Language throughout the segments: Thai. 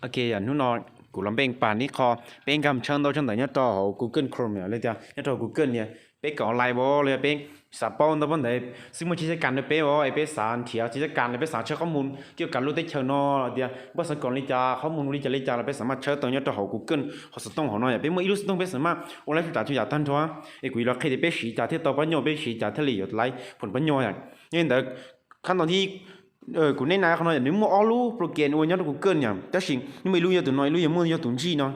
ok à nó nói cụ làm bên bản đi kho bên cầm chân đâu chân tới nhất trò Google Chrome này lên chưa nhất trò Google này bên có lại bố lên bên sạp bao nó vấn đề xin một chiếc cán được bên bố bên sàn thì chiếc cán bên sàn chơiข้อมูลเกี่ยวกับรู้ได้เชิญนอเดียวว่าสก่อนลิจาข้อมูลลิจาลิจาเราไปสามารถเชิญตรงนี้ตัวของ Google เขาสต้องของน้อยเป็นเมื่ออีรู้สต้องเป็นสามารถโอ้แล้วจ่าช่วยจ่าท่านทัวร์ไอ้กุยเราเคยได้เป็นสีจ่าที่ต่อปัญญาเป็นสีจ่าที่เหลือไหลผลปัญญาอย่างนี่แต่ขั้นตอนที่กูในนาเขาnói nếu mà ở lu program của nhau của Google nhỉ, tất nhiên nhưng mà lu giờ tụi nói lu giờ mua giờ tụi chi nó,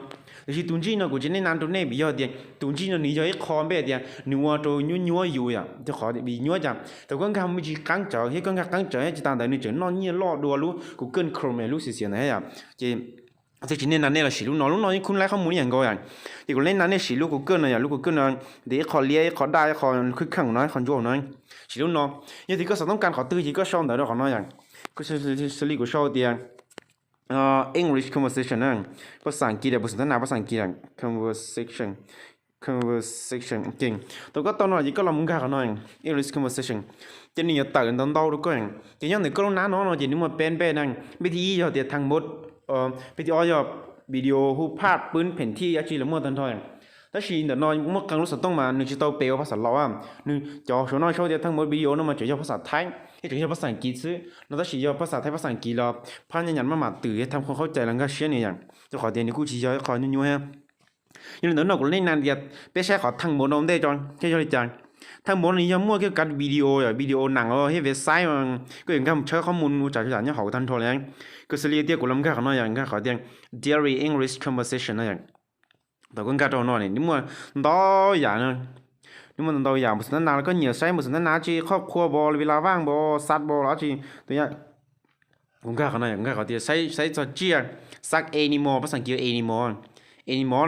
thì tụi chi nó của trên nền tụi này bây giờ thì tụi chi nó ní giờ ít khó bé thì nhua rồi nhua yêu à, cho khó để bị nhua chẳng,แต่ก็ทำไม่จีกังเจอให้ก็กังเจอให้จีตาแต่นี่เจอน้อยเนี่ยล่อดัวlu Google Chrome luเสียๆนะฮะจีที่จีเนี่ยนั่นเนี่ยเราสิลูกน้อยคุณไล่ข้อมูลอย่างก็อย่างที่กูเล่นนั่นเนี่ยสิลูก Google เนี่ยลูก Google เนี่ยเดี๋ยวขอเลี้ยขอได้ขอคึกขังน้อยขอโยนน้อยสิลูกน้อยยังที่ก็ต้องการขอตื้อจีก็ชอบแต่เราขอน้อยอย่างก็是里个少点English conversation นะภาษาอังกฤษภาษาภาษาอังกฤษ conversation เก่งแต่ก็ตอนนั้นก็เรามุ่งกันหน่อย English conversation จะนี่จะตื่นตอนโตทุกคนจะยังหนึ่งก็ต้องน้าน้องเราจะนึกว่าเป็นนั่งวิธีจะเดี๋ยวทางหมดวิธีจะวิดีโอรูปภาพปืนแผนที่อาชีพละมั่วทันทอยแต่สิ่งเดี๋ยวน้อยเมื่อครั้งรู้สึกต้องมาหนึ่งจะต้องเปลภาษาเราอ่ะหนึ่งจอชัวน้อยโชว์เดี๋ยวทั้งหมดวิดีโอนั่นมาจะภาษาไทยที่ถึงจะภาษาอังกฤษซื้อเราต้องชี้ภาษาไทยภาษาอังกฤษเราพันยันมาตื่นทำความเข้าใจแล้วก็เชื่อเนี่ยอย่างจะขอเดี๋ยวนี้กูชี้ขอยุ่งๆฮะยังเหลือหน่อยกูเล่นนานเดียวไปใช้ขอทั้งหมดน้องได้จอนแค่ย่อยจังทั้งหมดนี้ยังมั่วเกี่ยวกับวิดีโออ่ะวิดีโอหนังให้เว็บไซต์มันก็อย่างกับเชื่อข้อมูลจากที่อย่างนี้เขาทันทอแล้วก็สิ่งที่กูลำค่าเขาหน่อยอย่างก็ขอเดี๋ยว diary English conversation นะอย่างแต่ก็การตัวน้อยนี่มั่วต่ออย่างนึงนี่มันตัวอย่างมุสลิมนาแล้วก็เหนียวใช้มุสลิมนาจีครอบครัวบอลเวลาว่างบอสัตว์บอลแล้วจีตัวอย่างผมก็เขาหน่อยผมก็เขาเดี๋ยวใช้ตัวเจียสัก animal ภาษาอังกฤษ animal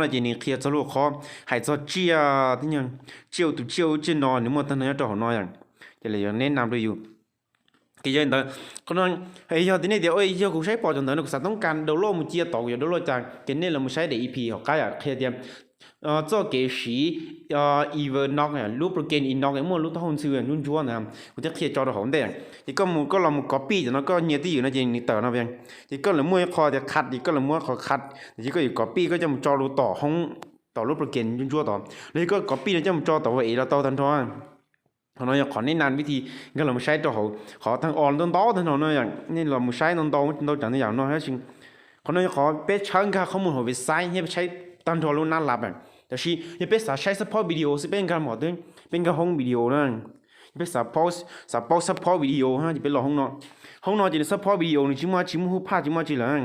นะจีนี่เคลียร์สรุปข้อหายตัวเจียที่ยังเจียวตัวเจียวจีนอนนี่มันตั้งแต่ตัวน้อยอย่างจะเลยแนะนำด้วยอยู่cái giờ đó con nói hey giờ thế này thì ơi giờ cũngใช้พอจนถึงเราต้องการดาวน์โหลดมือเจียต่ออย่างดาวน์โหลดจากcái này là mìnhใช้để EP hoặc cái à khi thì cho cái sĩ Evernote này lúc program Evernote cái mua lúc đó hôm xưa luôn chúa nè cũng chắc khi cho nó hỏng đấy thì có là một copy thì nó có nhiều tí nó chỉ tờ nó vậy thì có là mua kho thì cắt thì có là mua kho cắt thì chỉ có copy có cho một cho lúcต่อห้องต่อรูปโปรแกรมยุ่งชั่วต่อแล้วก็ copy แล้วจะมาจอต่อไว้เราต่อทันทอนเขาnóiขอแนะนำวิธีก็เราไม่ใช้ตัวเขาขอทางออนต้นโตทั้งนั้นอย่างนี่เราไม่ใช้ต้นโตต้นจังอย่างน้อยให้จริงเขาnóiขอเป็นเชิงค่ะข้อมูลของเว็บไซต์ให้ใช้ต้นโตรุ่นน่ารับอ่ะแต่ชียังเป็นสายใช้ support วิดีโอสิเป็นการหมดด้วยเป็นการห้องวิดีโอนั่นเป็น support วิดีโอฮะจะเป็นหลอกห้องนอนจะเป็น support วิดีโอนี่ชิมว่าหูพาชิมว่าจีหลัง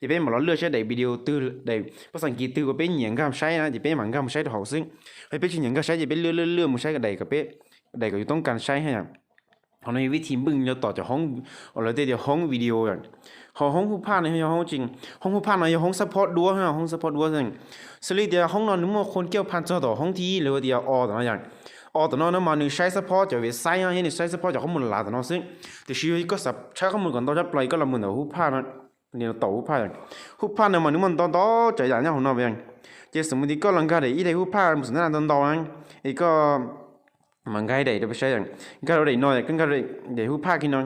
จะเป็นหมดเราเลือกใช้ได้วิดีโอตื้อได้ภาษาอังกฤษตื้อก็เป็นอย่างก็ใช้นะจะเป็นหมันก็ใช้ตัวเขาซึ่งให้เป็นชิ้นอย่างก็ใช้จะเป็นเลื่อนมันใช้กับได้ก็เป็นได้ก็ต้องการใช้ให้เขาในวิธีบึ้งจะต่อจากห้องอะไรเดี๋ยวห้องวิดีโออย่างห้องผู้พากย์ในห้องจริงห้องผู้พากย์ในห้องซัพพอร์ตด้วยฮะห้องซัพพอร์ตด้วยซึ่งสลิดเดียวห้องนอนนึกว่าคนเกี่ยวพันต่อห้องที่หรือว่าเดียวต่ออย่างต่อนอนนั้นมาหนึ่งใช้ซัพพอร์ตจากเว็บไซต์ให้หนึ่งใช้ซัพพอร์ตจากข้อมูลหลายต่อนอนซึ่งแต่ชีวิตก็ใช้ข้อมูลก่อนต่อจะปล่อยก็ละมือหนึ่งผู้พากย์นั้นเนี่ยต่อผู้พากย์เนี่ยมันนึกมันต่อใจอย่างนี้ของนอนอย่างเจสมมติก็ลังกาเดี๋ยวอีเดียผู้พากย์มันสนใจต่อนั้นอีก็มันง่ายได้ไปใช้อย่างก็เราได้น้อยก็เราได้ผู้พากย์กินน้อย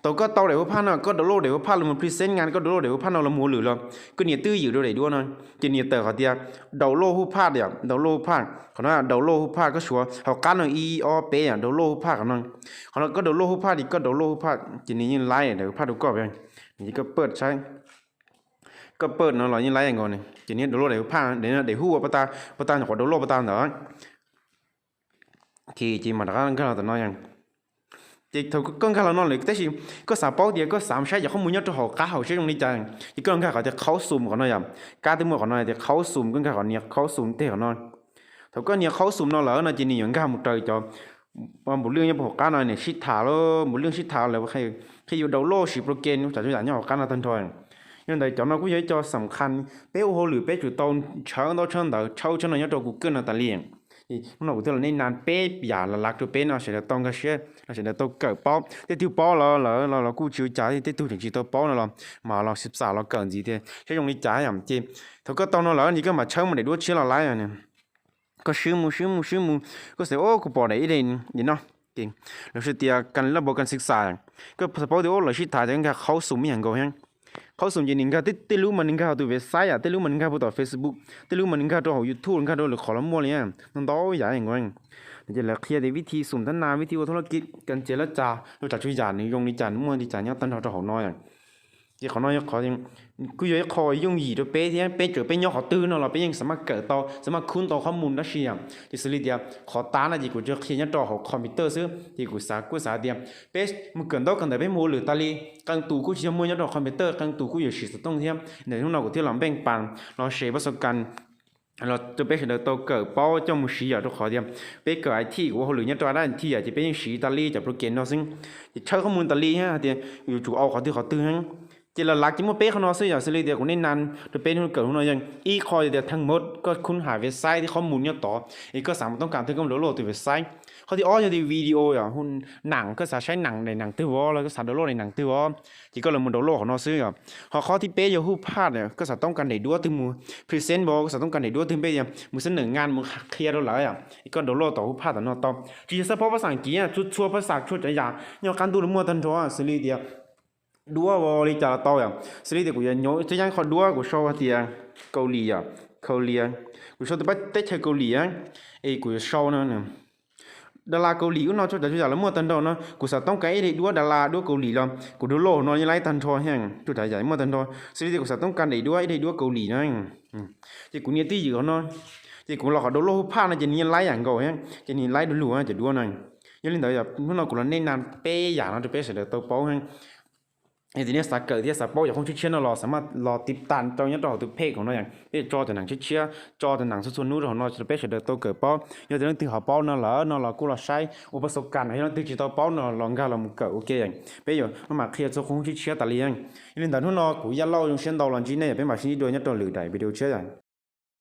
ตัวก็โตได้ผู้พากย์น่ะก็ดาวน์โหลดได้ผู้พากย์เรามาพรีเซนต์งานก็ดาวน์โหลดได้ผู้พากย์เราหมู่หรือเราก็เนี่ยตื้ออยู่ได้ด้วยน้อยจะเนี่ยเตอเขาเดียวดาวน์โหลดผู้พากย์เดียวดาวน์โหลดผู้พากย์เขาnóiดาวน์โหลดผู้พากย์ก็ชัวร์เขาการเอาเปย์ดาวน์โหลดผู้พากย์เขาน้อยเขาก็ดาวน์โหลดผู้พากย์ดีก็ดาวน์โหลดผู้พากย์จะนี่ยินไลน์เดี๋ยวผู้พากย์ดูก็ไปนี่ก็เปิดใช้ก็เปิดเนาะเรายินไลน์อย่างก่อนนี่จะนี่ดาวน์โหลดได้ผู้พากย์เดี๋ยวหัวปะตาขอดาวน์โหลดปะตาเนาะkhi chỉ mà đã cái là tao nói rằng thì thôi con cái là nó lại cái gì có sản bao thì có sản sai giờ không muốn nhớ cho họ cá họ sẽ trong đi chơi thì con cái họจะเขาซูมของnóอย่างcá tới muaของnó thìเขาซูมcon cái họเนี่ยเขาซูมเท่ของnó thôi cóเนี่ยเขาซูมnó lỡ nó chỉ những cái một trời cho một lương như một cá này shit thả lo một lương shit thả là khiอยู่ดาวน์โหลดสิโปรแกรมจะช่วยอย่างนี้เขาการlà thân thôi nhưng đây cho nó cũng dễ cho sầm khăn bé ô lử bé chủ tông chở nó chân đầu trâu cho nó nhớ cho Google là ta liền thì nó cũng là nên nàn bé giả là lạc cho bé nó sẽ là tông cái xe nó sẽ là tông cỡ bó thế tiêu bó là cú chịu trái thế tiêu chỉ tao bó nó mà nó xếp xả nó cần gì thế cái dùng đi trái làm chi thôi có tông nó lỡ như cái mà chơi mà để đuốt chia là lái rồi nè có sướng mu có sẽ ô của bỏ đấy đây gì nó thì nó sẽ tiệt cần là bộ cầnศึกษาก็สปอร์ตโอ้เราชิดถ่ายจังแค่เขาสุ่มอย่างเงี้ย เขาส่งยินก็ติรู้มันก็ตัวเว็บไซต์อ่ะติรู้มันก็ตัว Facebook ติรู้มันก็ตัวของ YouTube ก็ตัวหรือขอละมัวเลยนั่นต่ออย่างอย่างงั้นจะแล้วเคลียร์ในวิธีสุ่มทนาวิธีธุรกิจกันเจรจาเราจะช่วยจานนี้ยงนี้จานมั่วที่จานเนี้ยตั้งเราจะของน้อยที่เขาน้อยเขายังกูอยากคอยยงหยีตัวเป๊ะที่เป๊ะเจอเป๊ะย่อเขาตื้นเนาะเราเป๊ะยังสามารถเกิดต่อสามารถคุ้นต่อข้อมูลได้เสียงที่สุดเดียวขอตานะจีกูจะเคลียร์ต่อของคอมพิวเตอร์ซื้อที่กูสาเดียวเป๊ะมันเกินต่อกันแต่เป๊ะโมหรือตาลีกังตูกูจะมั่วย่อต่อคอมพิวเตอร์กังตูกูอยู่สิสต้องเทียมในทุกเรากูที่เราแบ่งปันเราเชื่อประสบการณ์เราจะเป็นเด็กโตเกิดป้อเจ้ามือสีอ่ะทุกคนเดียวเป็นเกิดไอที่กูเขาหรือเนี่ยตัวด้านที่อ่ะจะเป็นสีตาลีจากโปรแกรมเนาะซึ่งจะใช้ข้อมูลตาลีฮะเดียวอยู่จู่เอาเขาที่เขาตื้นจะละลักจิมเป้เขาเนาะซึ่งอย่างสิเดียวคนนี้นั้นจะเป็นคนเกิดคนเนาะยังอีคอยเดียวทั้งหมดก็คุณหาเว็บไซต์ที่ข้อมูลเนี่ยต่ออีกก็สามารถต้องการที่กำลังโหลดตัวเว็บไซต์เขาที่อ้อจะดีวิดีโออย่างหุ่นหนังก็สามารถใช้หนังในหนังตื้อวอแล้วก็สามารถโหลดในหนังตื้อวอที่ก็เลยมันโหลดของเนาะซึ่งอ่ะเขาข้อที่เป้ยหูพลาดเนี่ยก็สามารถต้องการในด้วยถึงมือพรีเซนต์บอกก็สามารถต้องการในด้วยถึงเป้ยมือเสนองานมือเคลียร์แล้วอ่ะอีกก็โหลดต่อหูพลาดแต่เนาะต่อที่เฉพาะภาษาอังกฤษอ่ะชุดชัวภาษาชุดอะไรอย่างเนี่ยการดูมั่วทันทัวสิเดียวđua vào đi chả tao à, xử lý thì cũng nhớ chắc chắn còn đua của show thì câu lì à, câu lì à, của show thì bắt tết chơi câu lì á, ấy của show nữa nè, đà la câu lì của nó cho đại là mua tân đầu nó, của sao tông cái thì đua đà la đua câu lì lắm, của đua lô nó như lấy tân thôi hả, cho đại giải mua tân thôi, xử lý thì của sao tông cái để đua câu lì nữa, thì cũng như tí gì nó, thì cũng là họ đua lô pha nó chỉ như lấyอย่างgọi á, chỉ như lấy đua lúa chỉ đua này, nhưng lên tới giờ nó cũng là nên làm pe dạng nó cho pe sẽ được tao bao haทีนี้สักเกิดที่สักโป๊อย่างคงเชื่อเราสามารถรอติดตามตอนนี้ต่อตัวเพจของเราอย่างที่จอแต่หนังเชื่อจอแต่หนังส่วนนู้นของเราจะเป็นเฉลี่ยตัวเกิดป้ออย่างที่เราตีหัวป้อนั่นแหละนั่นเรากูเราใช้อุปสบการณ์ให้เราตีจิตตัวป้อนั่นลองกันเราเกิดโอเคอย่างเป็นอยู่มันมาเคลียร์ตัวคงเชื่อแต่เลี้ยงอย่างนี้แต่ทุนเรากูยันเล่าอย่างเช่นดาวหลังจีเนี่ยเป็นแบบนี้โดยเนี่ยตัวหรือใดวิดีโอเชื่ออย่าง